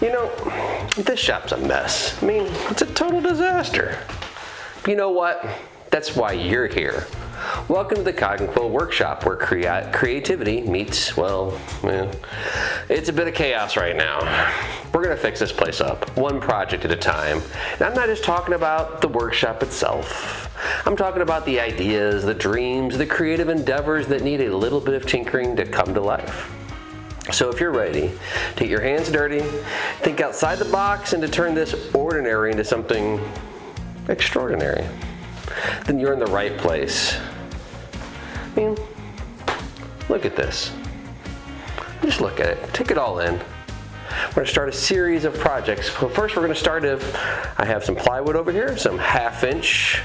You know, this shop's a mess. I mean, it's a total disaster. But you know what? That's why you're here. Welcome to the Cog and Quill Workshop, where creativity meets, well, it's a bit of chaos right now. We're gonna fix this place up, one project at a time. And I'm not just talking about the workshop itself. I'm talking about the ideas, the dreams, the creative endeavors that need a little bit of tinkering to come to life. So if you're ready to get your hands dirty, think outside the box, and to turn this ordinary into something extraordinary, then you're in the right place. I mean, look at this. Just look at it. Take it all in. We're going to start a series of projects. Well, first we're going to start with, I have some plywood over here, some half-inch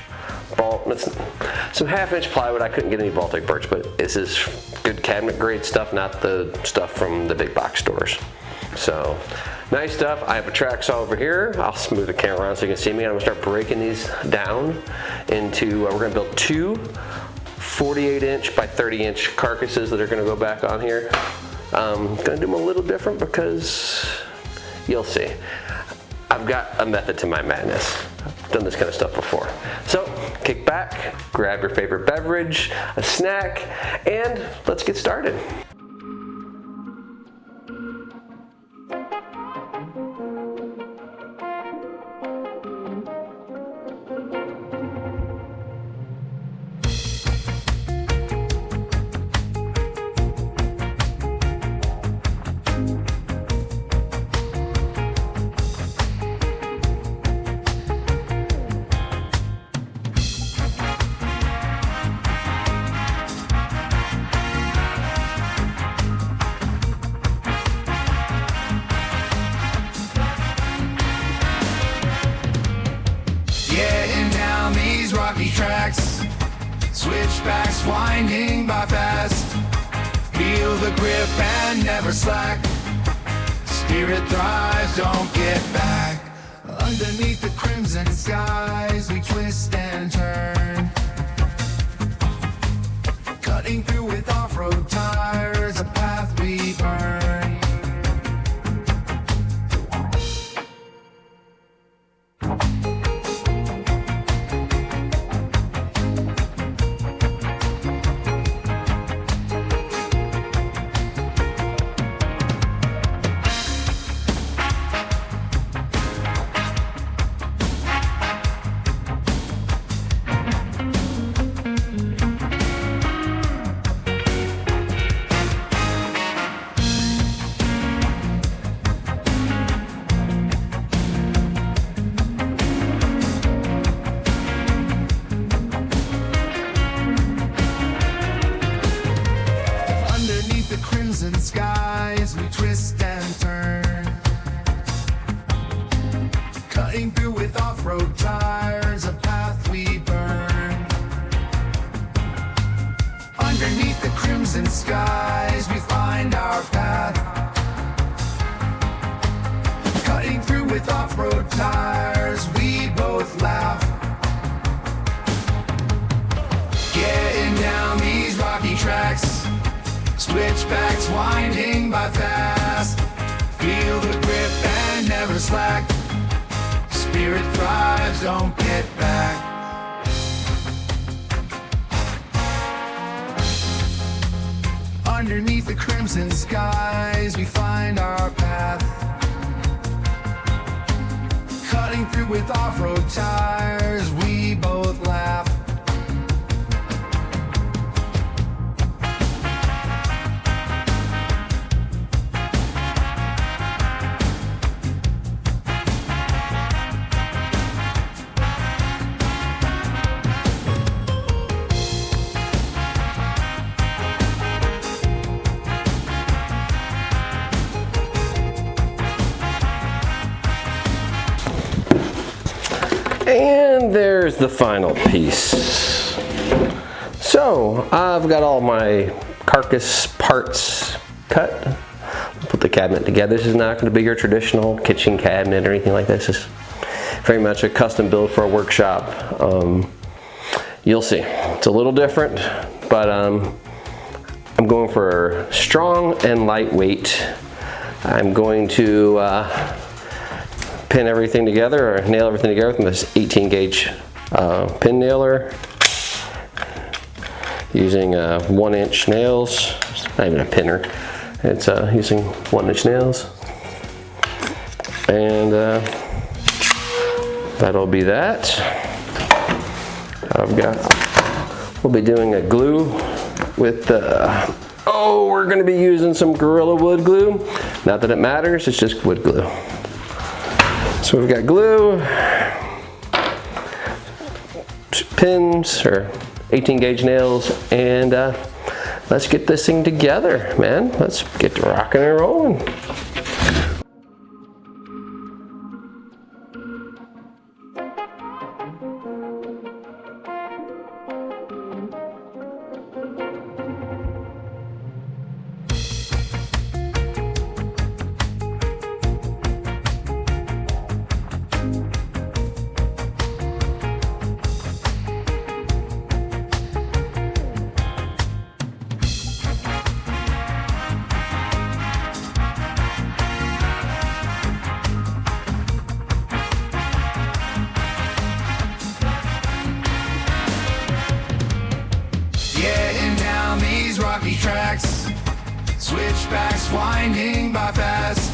plywood. I couldn't get any Baltic birch, but this is good cabinet grade stuff, not the stuff from the big box stores. So nice stuff. I have a track saw over here. I'll smooth the camera around so you can see me. I'm gonna start breaking these down into, we're gonna build two 48-inch by 30-inch carcasses that are gonna go back on here. Gonna do them a little different because you'll see. I've got a method to my madness. I've done this kind of stuff before. So kick back, grab your favorite beverage, a snack, and let's get started. Rocky tracks, switchbacks winding by fast. Feel the grip and never slack. Spirit thrives, don't get back. Underneath the crimson skies, we twist and turn. Cutting through with off-road tires, a path we burn. Skies, we twist and turn. Cutting through with off-road tires, a path we burn. Underneath the crimson skies, we find our path. Cutting through with off-road tires, we both laugh. Getting down these rocky tracks, switchbacks winding by fast. Feel the grip and never slack. Spirit thrives, don't get back. Underneath the crimson skies, we find our path. Cutting through with off-road tires, we both laugh. And there's the final piece. So I've got all my carcass parts cut. Put the cabinet together. This is not going to be your traditional kitchen cabinet or anything like this. It's very much a custom build for a workshop. You'll see. It's a little different, but I'm going for strong and lightweight. I'm going to pin everything together or nail everything together with this 18 gauge pin nailer. Using 1-inch nails. It's not even a pinner. It's using 1-inch nails. And that'll be that. We'll be doing a glue with we're going to be using some Gorilla Wood glue. Not that it matters, it's just wood glue. So we've got glue, pins or 18 gauge nails, and let's get this thing together, man. Let's get rocking and rolling. Tracks, switchbacks winding by fast.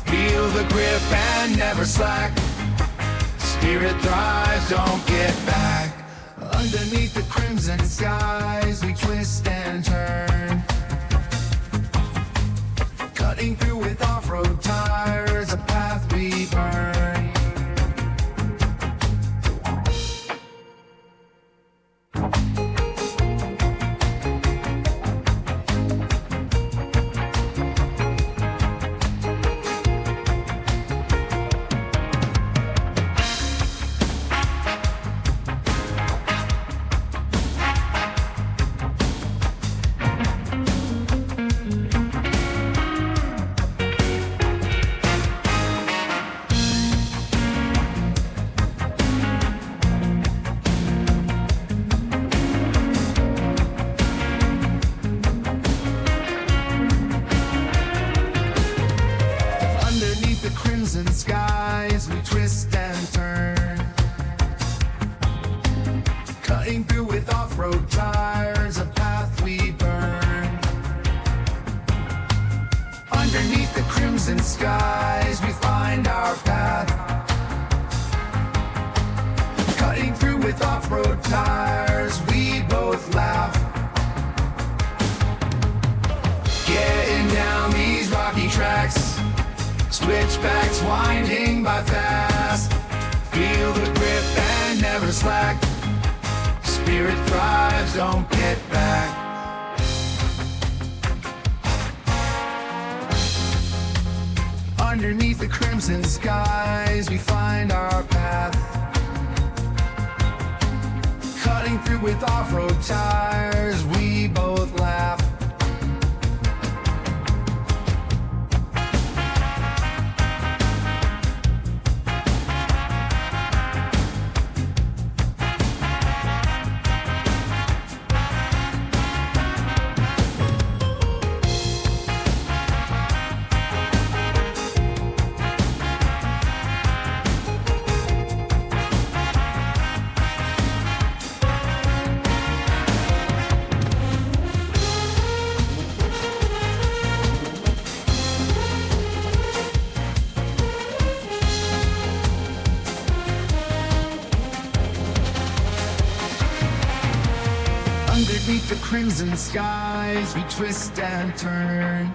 Feel the grip and never slack. Spirit thrives, don't get back. Underneath the crimson skies, we twist and turn. Cutting through with off-road tires, a path we burn. Skies, we twist and turn. Cutting through with off-road tires, a path we burn. Underneath the crimson skies, we find our path. Cutting through with off-road tires, we both laugh. Getting down these rocky tracks, switchbacks winding by fast. Feel the grip and never slack. Spirit thrives, don't get back. Underneath the crimson skies, we find our path. Cutting through with off-road tires, we both laugh. Underneath the crimson skies, we twist and turn.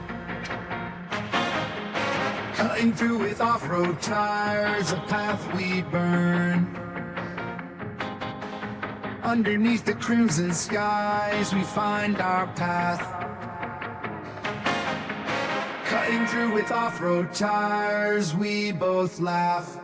Cutting through with off-road tires, a path we burn. Underneath the crimson skies, we find our path. Cutting through with off-road tires, we both laugh.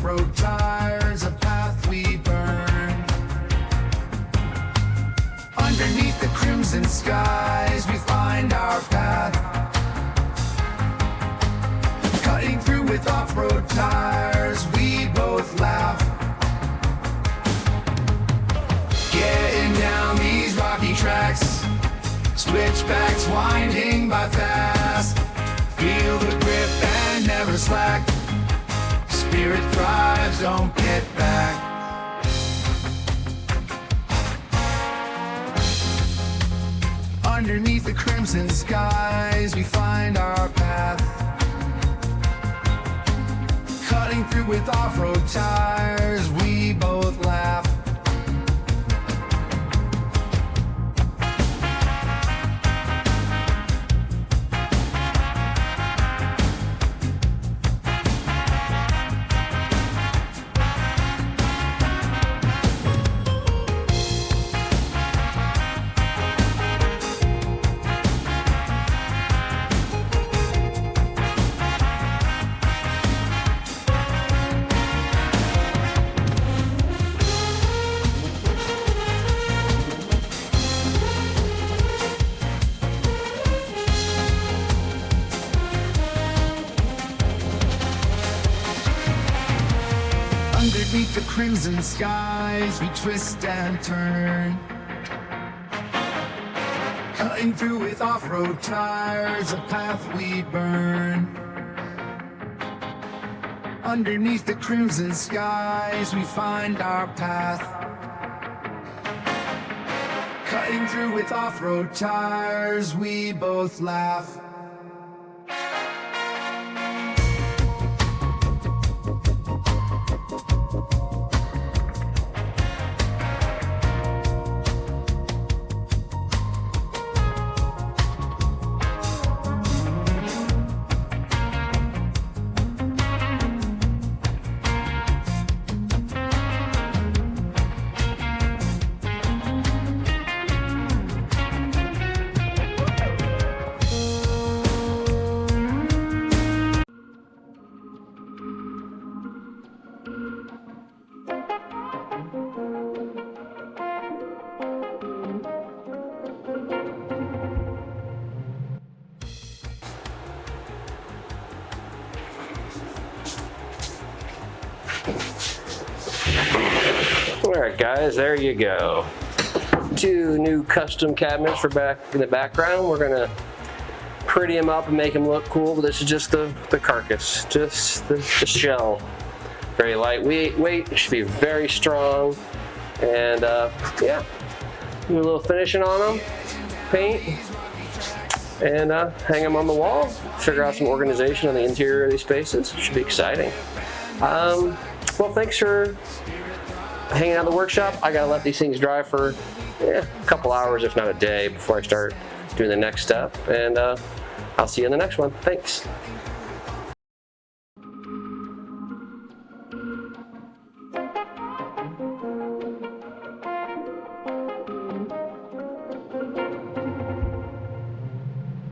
off-road tires, a path we burn. Underneath the crimson skies, we find our path. Cutting through with off-road tires, we both laugh. Getting down these rocky tracks, switchbacks winding by fast. Feel the grip and never slack. Spirit thrives, don't get back. Underneath the crimson skies, we find our path. Cutting through with off-road tires, we both laugh. Underneath the crimson skies, we twist and turn. Cutting through with off-road tires, a path we burn. Underneath the crimson skies, we find our path. Cutting through with off-road tires, we both laugh. Alright guys, there you go. 2 new custom cabinets for back in the background. We're gonna pretty them up and make them look cool, but this is just the carcass, just the shell. Very lightweight, it should be very strong, and yeah, do a little finishing on them, paint, and hang them on the wall. Figure out some organization on the interior of these spaces. Should be exciting. Well, thanks for hanging out in the workshop. I gotta let these things dry for a couple hours, if not a day, before I start doing the next step. And I'll see you in the next one. Thanks.